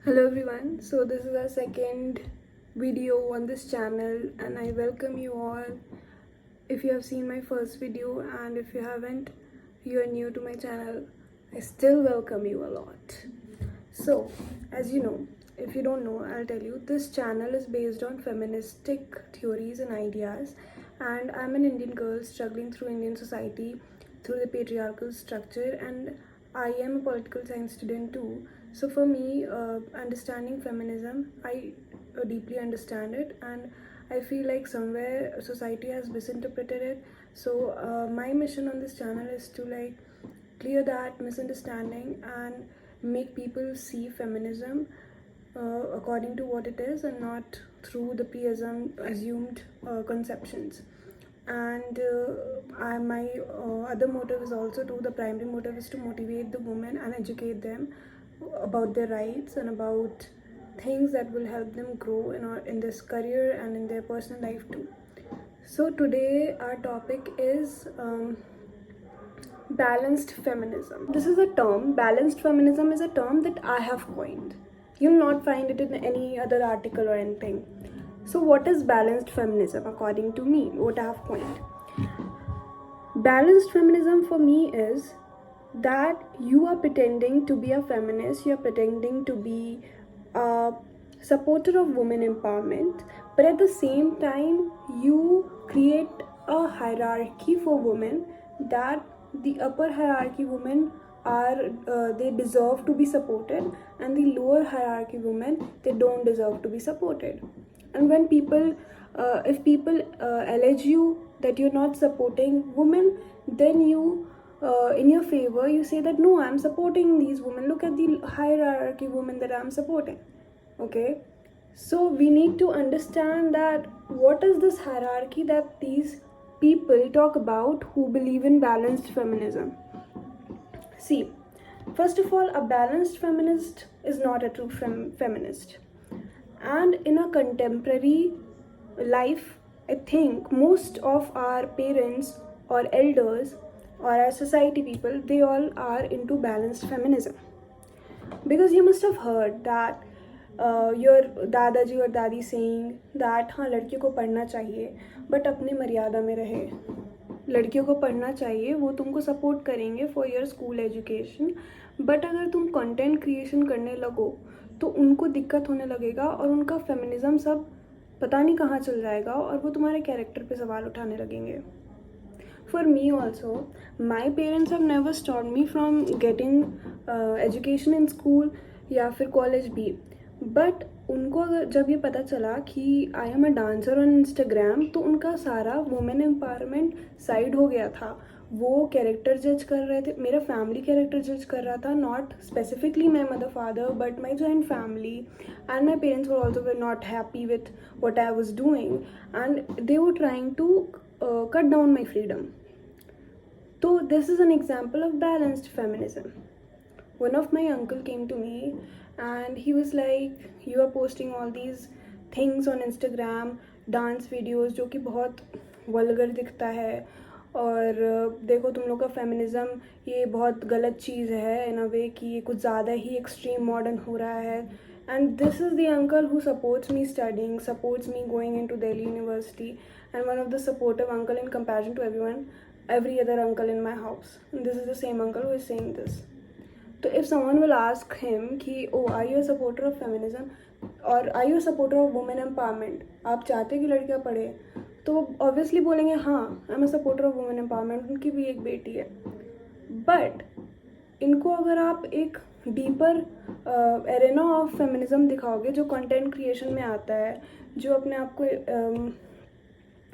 Hello everyone, so this is our second video on this channel and I welcome you all. If you have seen my first video and if you haven't, you are new to my channel, I still welcome you a lot. So, as you know, if you don't know, I'll tell you, this channel is based on feministic theories and ideas, and I'm an Indian girl struggling through Indian society through the patriarchal structure, and I am a political science student too. So for me, understanding feminism, I deeply understand it, and I feel like somewhere society has misinterpreted it. So my mission on this channel is to clear that misunderstanding and make people see feminism according to what it is and not through the assumed conceptions. And my other motive is also the primary motive is to motivate the women and educate them about their rights and about things that will help them grow in this career and in their personal life too. So today our topic is balanced feminism. This is a term, balanced feminism is a term that I have coined. You'll not find it in any other article or anything. So what is balanced feminism according to me, what I have coined? Balanced feminism for me is that you are pretending to be a feminist, you are pretending to be a supporter of women empowerment, but at the same time you create a hierarchy for women, that the upper hierarchy women are they deserve to be supported, and the lower hierarchy women, they don't deserve to be supported. And when people if people allege you that you're not supporting women, then you in your favor you say that no, I'm supporting these women, look at the hierarchy women that I'm supporting. Okay, so we need to understand that what is this hierarchy that these people talk about who believe in balanced feminism. See, first of all, a balanced feminist is not a true feminist. And in a contemporary life, I think most of our parents or elders or our society people, they all are into balanced feminism. Because you must have heard that your दादाजी और दादी saying that हाँ लड़कियों को पढ़ना चाहिए but अपने मर्यादा में रहे, लड़कियों को पढ़ना चाहिए, वो तुमको सपोर्ट करेंगे for your school education, but अगर तुम कंटेंट क्रिएशन करने लगो तो उनको दिक्कत होने लगेगा और उनका फेमिनिज्म सब पता नहीं कहाँ चल जाएगा और वो तुम्हारे कैरेक्टर पे सवाल उठाने लगेंगे. For me also, my parents have never stopped me from getting education in school या फिर कॉलेज भी, बट उनको अगर जब ये पता चला कि I am a dancer on Instagram, तो उनका सारा वुमेन एम्पावरमेंट साइड हो गया था. वो कैरेक्टर जज कर रहे थे, मेरा फैमिली कैरेक्टर जज कर रहा था, not specifically my mother father but my joint family, and my parents were also were not happy with what I was doing and they were trying to cut down my freedom. So this is an example of balanced feminism. One of my uncle came to me and he was like, you are posting all these things on Instagram, dance videos जो कि बहुत vulgar दिखता है, और देखो तुम लोग का फेमिनिज्म ये बहुत गलत चीज़ है इन अ वे कि ये कुछ ज़्यादा ही एक्सट्रीम मॉडर्न हो रहा है. And this is the uncle who supports me studying, supports me going into Delhi University, and one of the supportive uncle in comparison to every other uncle in my house. And this is the same uncle who is saying this. So if someone will ask him कि oh, are you a supporter of feminism or are you a supporter of women empowerment, आप चाहते कि लड़कियाँ पढ़े, तो वो obviously बोलेंगे हाँ, I am a supporter of women empowerment, उनकी भी एक बेटी है. बट इनको अगर आप एक डीपर एरेना ऑफ फेमिनिज्म दिखाओगे जो कंटेंट क्रिएशन में आता है, जो अपने आप को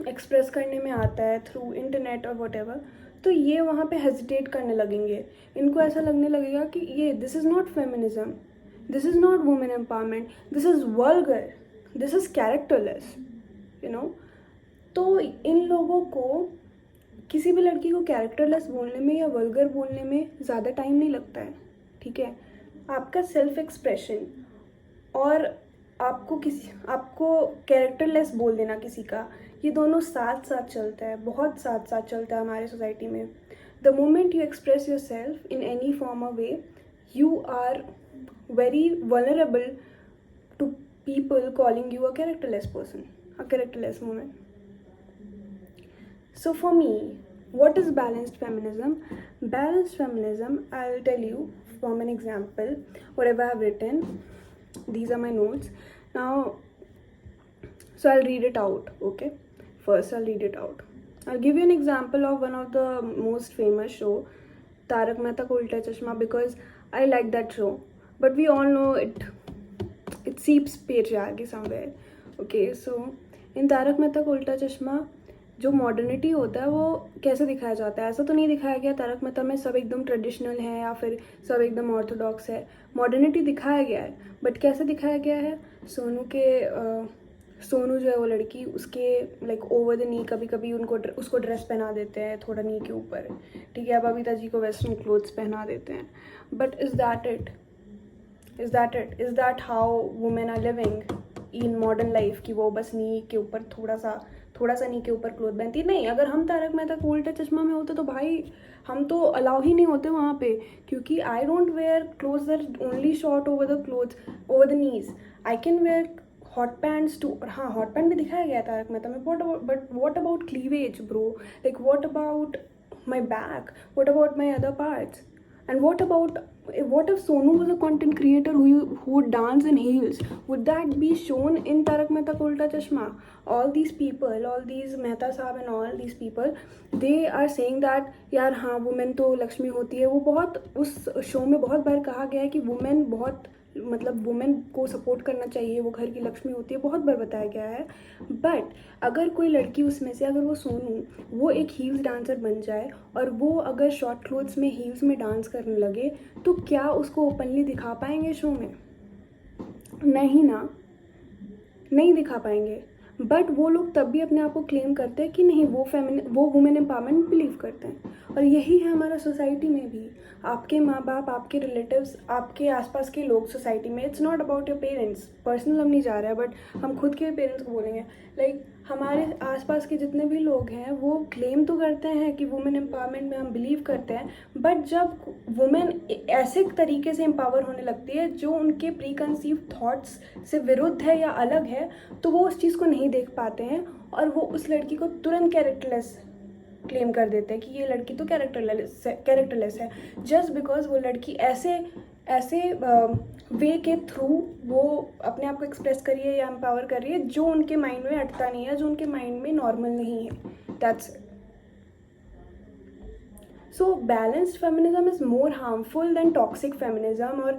एक्सप्रेस करने में आता है थ्रू इंटरनेट और वट एवर, तो ये वहाँ पे हेजिटेट करने लगेंगे. इनको ऐसा लगने लगेगा कि ये this is not feminism, this is not women empowerment, this is vulgar, this is characterless, you know. तो इन लोगों को किसी भी लड़की को कैरेक्टरलेस बोलने में या वल्गर बोलने में ज़्यादा टाइम नहीं लगता है. ठीक है, आपका सेल्फ एक्सप्रेशन और आपको कैरेक्टरलेस बोल देना किसी का, ये दोनों साथ साथ चलता है, बहुत साथ साथ चलता है हमारे सोसाइटी में. The moment you express your self in any form a way, you are very vulnerable to people calling you a characterless person, a characterless woman. So for me, what is balanced feminism? Balanced feminism, I'll tell you from an example, whatever I've written. These are my notes. Now, so I'll read it out, okay? First, I'll read it out. I'll give you an example of one of the most famous show, Tarak Mehta Ka Ulta Chashma, because I like that show. But we all know it seeps patriarchy somewhere. Okay, so in Tarak Mehta Ka Ulta Chashma, जो modernity होता है वो कैसे दिखाया जाता है? ऐसा तो नहीं दिखाया गया तारक मेहता में सब एकदम ट्रेडिशनल है या फिर सब एकदम ऑर्थोडॉक्स है. मॉडर्निटी दिखाया गया है, बट कैसे दिखाया गया है? सोनू जो है वो लड़की, उसके लाइक ओवर द नी कभी कभी उसको ड्रेस पहना देते हैं थोड़ा नी के ऊपर, ठीक है. अब बबीता जी को वेस्टर्न क्लोथ्स पहना देते हैं. But is that how women are living in modern life, कि वो बस नी के ऊपर थोड़ा सा नी के ऊपर क्लोथ पहनती? नहीं. अगर हम तारक मेहता का उल्टा चश्मा में होते तो भाई हम तो अलाउ ही नहीं होते वहाँ पे, क्योंकि I don't wear clothes that only short over the clothes over the knees. I can wear hot pants too. हाँ, हॉट पैंट भी दिखाया गया तारक मेहता में, but what about cleavage bro? Like what about my back? What about my other parts? And what if Sonu was a content creator who would dance in heels? Would that be shown in Tarak Mehta Ka Ulta Chashma? All these people, all these Mehta Sahab and all these people, they are saying that यार हाँ women तो लक्ष्मी होती है. वो बहुत उस show में बहुत बार कहा गया है कि वुमेन बहुत मतलब वुमेन को सपोर्ट करना चाहिए, वो घर की लक्ष्मी होती है, बहुत बार बताया गया है. बट अगर कोई लड़की उसमें से, अगर वो सोनू वो एक हील्स डांसर बन जाए और वो अगर शॉर्ट क्लोथ्स में हील्स में डांस करने लगे, तो क्या उसको ओपनली दिखा पाएंगे शो में? नहीं ना, नहीं दिखा पाएंगे. बट वो लोग तब भी अपने आप को क्लेम करते हैं कि नहीं वो वुमेन एम्पावरमेंट बिलीव करते हैं. और यही है हमारा सोसाइटी में भी. आपके माँ बाप, आपके रिलेटिव्स, आपके आसपास के लोग सोसाइटी में, it's not about your parents, personal हम नहीं जा रहे हैं, बट हम खुद के पेरेंट्स को बोलेंगे. लाइक हमारे आसपास के जितने भी लोग हैं वो क्लेम तो करते हैं कि वुमेन एम्पावरमेंट में हम बिलीव करते हैं, बट जब वुमेन ऐसे तरीके से एम्पावर होने लगती है जो उनके प्री कंसीव थाट्स से विरुद्ध है या अलग है, तो वो उस चीज़ को नहीं देख पाते हैं और वो उस लड़की को तुरंत कैरेक्टरलेस क्लेम कर देते हैं कि ये लड़की तो कैरेक्टरलेस है, जस्ट बिकॉज वो लड़की ऐसे वे के थ्रू वो अपने आप को एक्सप्रेस कर रही है या एम्पावर कर रही है जो उनके माइंड में अटता नहीं है, जो उनके माइंड में नॉर्मल नहीं है. That's it. So balanced feminism is more harmful than toxic feminism और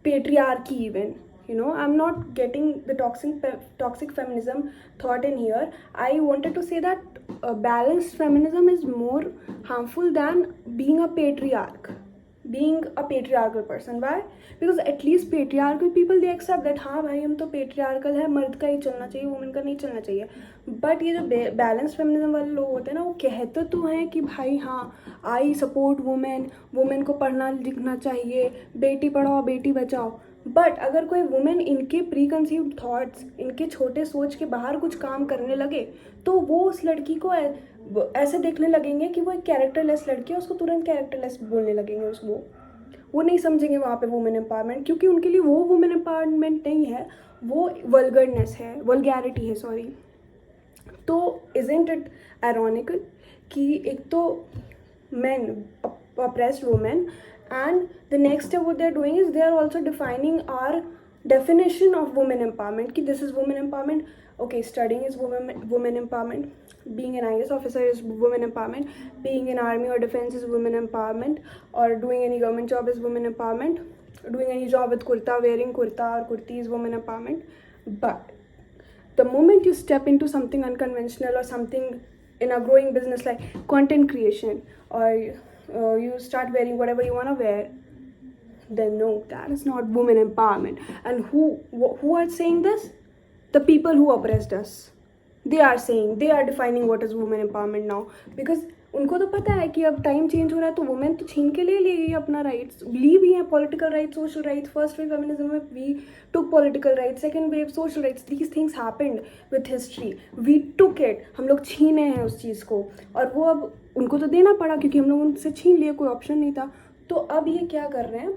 patriarchy even. You know, I'm not getting the toxic feminism thought in here. I wanted to say that balanced feminism is more harmful than being a patriarchal person. Why? Because at least patriarchal people, they accept that हाँ भाई हम तो patriarchal है, मर्द का ही चलना चाहिए, women का नहीं चलना चाहिए. बट ये जो बैलेंस फेमिनिज्म वाले लोग होते हैं ना, वो कहते तो हैं कि भाई हाँ आई सपोर्ट वुमेन को पढ़ना लिखना चाहिए, बेटी पढ़ाओ बेटी बचाओ. बट अगर कोई वुमेन इनके प्री कंसीव्ड थाट्स, इनके छोटे सोच के बाहर कुछ काम करने लगे, तो वो उस लड़की को ऐसे देखने लगेंगे कि वो एक कैरेक्टरलेस लड़की है, उसको तुरंत कैरेक्टरलेस बोलने लगेंगे. वो नहीं समझेंगे वहाँ पे वुमेन एम्पावरमेंट, क्योंकि उनके लिए वो वुमेन एम्पावरमेंट नहीं है, वो वल्गैरिटी है, सॉरी. तो इजंट इट आयरॉनिकल कि एक तो men oppressed women, and the next step what they're doing is they are also defining our definition of women empowerment, ki this is women empowerment. Okay, studying is women empowerment, being an IAS officer is women empowerment, being in army or defense is women empowerment, or doing any government job is women empowerment, doing any job with kurta, wearing kurta or kurti is women empowerment. But the moment you step into something unconventional or something in a growing business like content creation, or you start wearing whatever you want to wear, then no, that is not women empowerment. And who are saying this? The people who oppressed us. They are defining what is women empowerment now, because उनको तो पता है कि अब time change हो रहा है, तो वुमेन तो छीन के ले लेगी अपना राइट्स. ली भी है political rights, social rights. First wave feminism में we took political rights, second wave social rights. These things happened with history, we took it. हम लोग छीने हैं उस चीज़ को, और वो अब उनको तो देना पड़ा क्योंकि हम लोग उनसे छीन लिए, कोई ऑप्शन नहीं था. तो अब ये क्या कर रहे हैं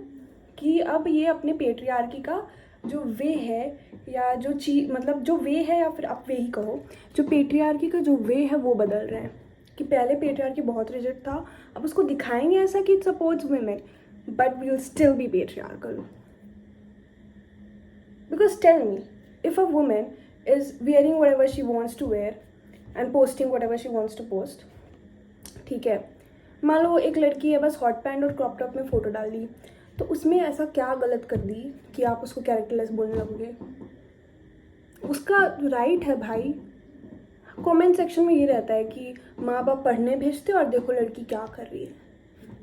कि अब ये अपने पेट्रियार्की का जो वे है या जो चीज मतलब जो वे है या फिर आप वे ही कहो, जो पेट्रियार्की का जो वे है वो बदल रहे हैं। कि पहले पेट्रियार्की बहुत रिजिड था, अब उसको दिखाएंगे ऐसा कि it supports women but we will still be patriarchal. Because tell me, if a woman is wearing whatever she wants to wear and posting whatever she wants to post, ठीक है, मान लो एक लड़की है बस हॉट पैंट और crop top में photo डाल दी, तो उसमें ऐसा क्या गलत कर दी कि आप उसको कैरेक्टरलेस बोलने लगोगे? उसका राइट है भाई। कमेंट सेक्शन में ये रहता है कि माँ बाप पढ़ने भेजते हैं और देखो लड़की क्या कर रही है।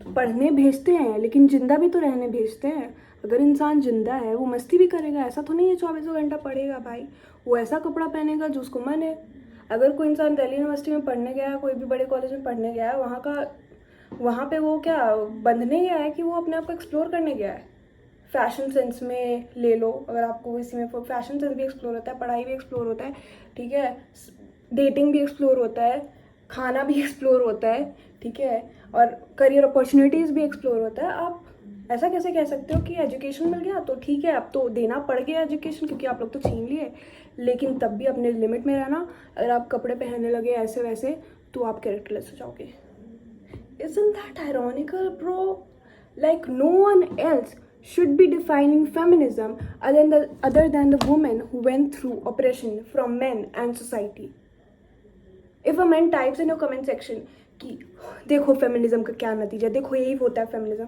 तो पढ़ने भेजते हैं लेकिन जिंदा भी तो रहने भेजते हैं। अगर इंसान जिंदा है वो मस्ती भी करेगा, ऐसा तो नहीं है 24 घंटा पढ़ेगा भाई। वो ऐसा कपड़ा पहनेगा जो उसको मन है। अगर कोई इंसान दिल्ली यूनिवर्सिटी में पढ़ने गया है, कोई भी बड़े कॉलेज में पढ़ने गया है, वहाँ पे वो क्या बंधने गया है कि वो अपने आप को एक्सप्लोर करने गया है? फैशन सेंस में ले लो, अगर आपको इसी में फैशन सेंस भी एक्सप्लोर होता है, पढ़ाई भी एक्सप्लोर होता है, ठीक है, डेटिंग भी एक्सप्लोर होता है, खाना भी एक्सप्लोर होता है, ठीक है, और करियर अपॉर्चुनिटीज़ भी एक्सप्लोर होता है। आप ऐसा कैसे कह सकते हो कि एजुकेशन मिल गया तो ठीक है, अब तो देना पड़ गया एजुकेशन क्योंकि आप लोग तो छीन लिए, लेकिन तब भी अपने लिमिट में रहना। अगर आप कपड़े पहनने लगे ऐसे वैसे तो आप कैरेक्टरलेस हो जाओगे। Isn't that ironical, bro? Like no one else should be defining feminism other than the woman who went through oppression from men and society. If a man types in your comment section कि देखो feminism का क्या नतीजा, देखो यही होता है feminism,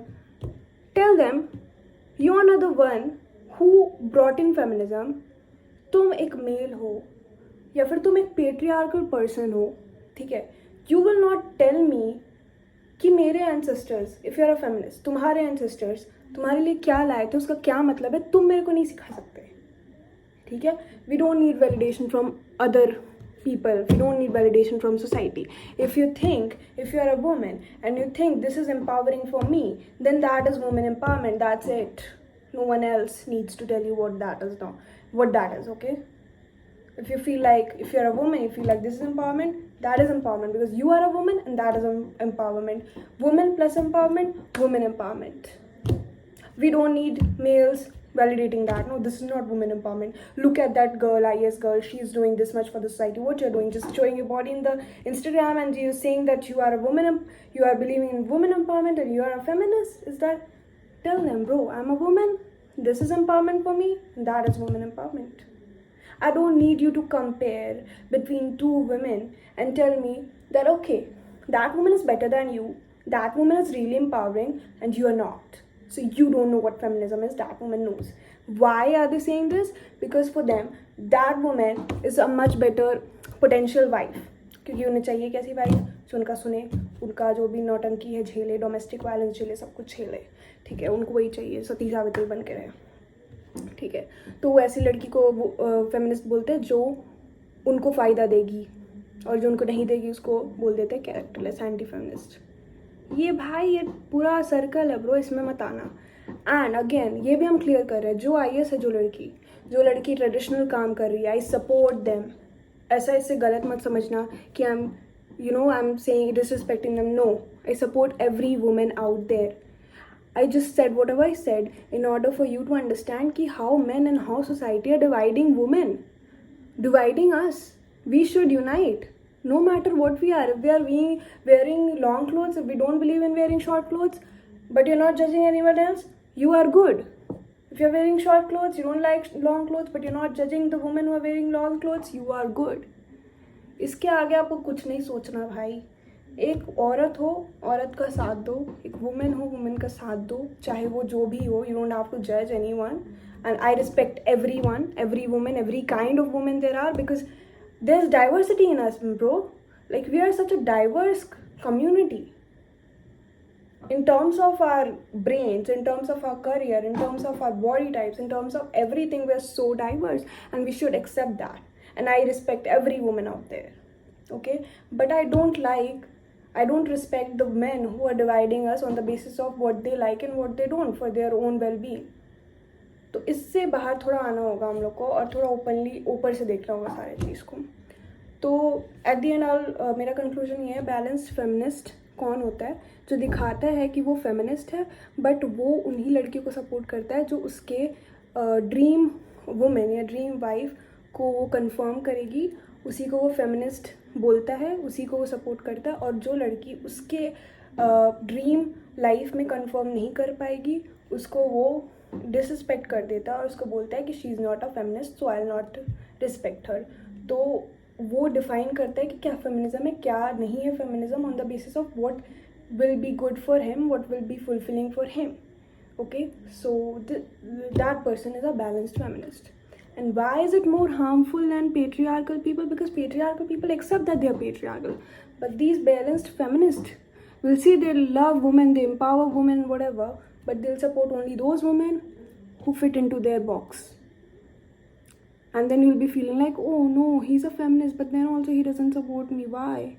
tell them you are not the one who brought in feminism. तुम एक मेल हो या फिर तुम एक पेट्रियार्कल पर्सन हो, ठीक है। You will not tell me कि मेरे ancestors, if you are a feminist, तुम्हारे एंसेस्टर्स तुम्हारे लिए क्या लाए थे, उसका क्या मतलब है, तुम मेरे को नहीं सिखा सकते, ठीक है। We don't need validation from other people, we don't need validation from society. If you are a woman and you think this is empowering for me, then that is woman empowerment, that's it. No one else needs to tell you what that is now, what that is, okay? If you feel like, if you're a woman, you feel like this is empowerment, that is empowerment because you are a woman and that is empowerment. Woman plus empowerment, woman empowerment. We don't need males validating that. No, this is not women empowerment. Look at that girl, IS girl, she's doing this much for the society. What you're doing, just showing your body in the Instagram and you're saying that you are a woman, you are believing in women empowerment and you are a feminist. Is that? Tell them, bro, I'm a woman, this is empowerment for me, that is women empowerment. I don't need you to compare between two women and tell me that okay, that woman is better than you, that woman is really empowering and you are not. So you don't know what feminism is, that woman knows. Why are they saying this? Because for them, that woman is a much better potential wife. क्योंकि उन्हें चाहिए कैसी wife जो उनका सुने, उनका जो भी नौटंकी है झेले, डोमेस्टिक वायलेंस झेले, सब कुछ झेले, ठीक है। उनको वही चाहिए, सती सावित्री बन के रहे, ठीक है। तो वो ऐसी लड़की को वो फेमिनिस्ट बोलते हैं जो उनको फ़ायदा देगी, और जो उनको नहीं देगी उसको बोल देते हैं कैरेक्टरलेस, एंटी फेमिनिस्ट। ये भाई ये पूरा सर्कल है ब्रो, इसमें मत आना। एंड अगेन ये भी हम क्लियर कर रहे हैं, जो IS है, जो लड़की ट्रेडिशनल काम कर रही है, आई सपोर्ट देम। ऐसा इससे गलत मत समझना कि I am saying disrespecting them, no, I support every women out there. I just said whatever I said in order for you to understand ki how men and how society are dividing women, dividing us. We should unite, no matter what we are. If we are wearing long clothes, if we don't believe in wearing short clothes, but you're not judging anyone else, you are good. If you're wearing short clothes, you don't like long clothes, but you're not judging the women who are wearing long clothes, you are good. इसके आगे आपको कुछ नहीं सोचना भाई। एक औरत हो, औरत का साथ दो, एक वुमेन हो, वुमेन का साथ दो, चाहे वो जो भी हो। यू डोंट हैव टू जज anyone and I respect everyone, every women, every kind of women there are, because there is diversity in us bro. Like we are such a diverse community in terms of our brains, in terms of our career, in terms of our body types, in terms of everything. We are so diverse and we should accept that, and I respect every woman out there, okay? But I don't respect the men who are dividing us on the basis of what they like and what they don't for their own well-being. तो इससे बाहर थोड़ा आना होगा हम लोग को, और थोड़ा ओपनली ऊपर से देखना होगा सारे चीज़ को। तो एट द एंड ऑल मेरा कंक्लूजन ये है, बैलेंस्ड फेमिनिस्ट कौन होता है जो दिखाता है कि वो फेमिनिस्ट है, बट वो उन्हीं लड़कियों को सपोर्ट करता है जो उसके ड्रीम वुमेन या ड्रीम वाइफ को वो कंफर्म करेगी, उसी को वो फेमिनिस्ट बोलता है, उसी को वो सपोर्ट करता है। और जो लड़की उसके ड्रीम लाइफ में कंफर्म नहीं कर पाएगी, उसको वो डिसरिस्पेक्ट कर देता है और उसको बोलता है कि she is not a feminist, so I will not respect her. तो वो डिफाइन करता है कि क्या फेमिनिज्म है, क्या नहीं है feminism, on the basis of what will be good for him, what will be fulfilling for him. Okay, so that person is a balanced feminist. And why is it more harmful than patriarchal people? Because patriarchal people accept that they are patriarchal, but these balanced feminists will say they love women, they empower women, whatever, but they'll support only those women who fit into their box. And then you'll be feeling like, oh no, he's a feminist, but then also he doesn't support me. Why?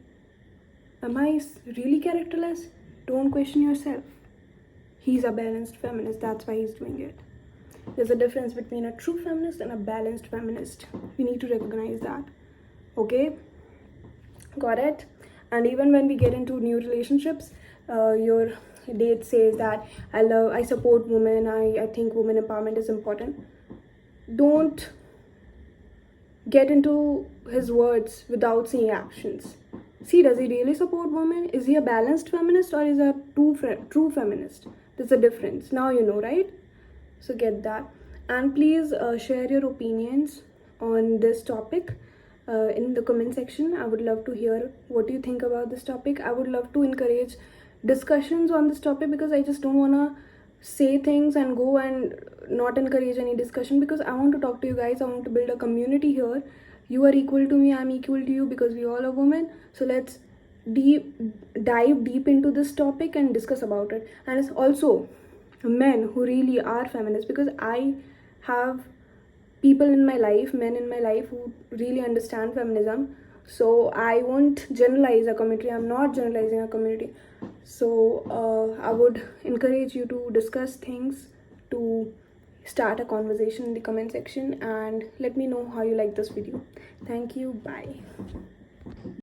Am I really characterless? Don't question yourself. He's a balanced feminist, that's why he's doing it. There's a difference between a true feminist and a balanced feminist. We need to recognize that. Okay? Got it? And even when we get into new relationships, your date says that I support women, I think women empowerment is important. Don't get into his words without seeing actions. See, does he really support women? Is he a balanced feminist or is he a true feminist? There's a difference. Now you know, right? So get that. And please share your opinions on this topic in the comment section. I would love to hear what you think about this topic. I would love to encourage discussions on this topic, because I just don't want to say things and go and not encourage any discussion, because I want to talk to you guys. I want to build a community here. You are equal to me, I'm equal to you, because we all are women. So let's dive deep into this topic and discuss about it. And it's also men who really are feminists, because I have people in my life, men in my life, who really understand feminism. So I won't generalize a community. I'm not generalizing a community. So I would encourage you to discuss things, to start a conversation in the comment section, and let me know how you like this video. Thank you. Bye.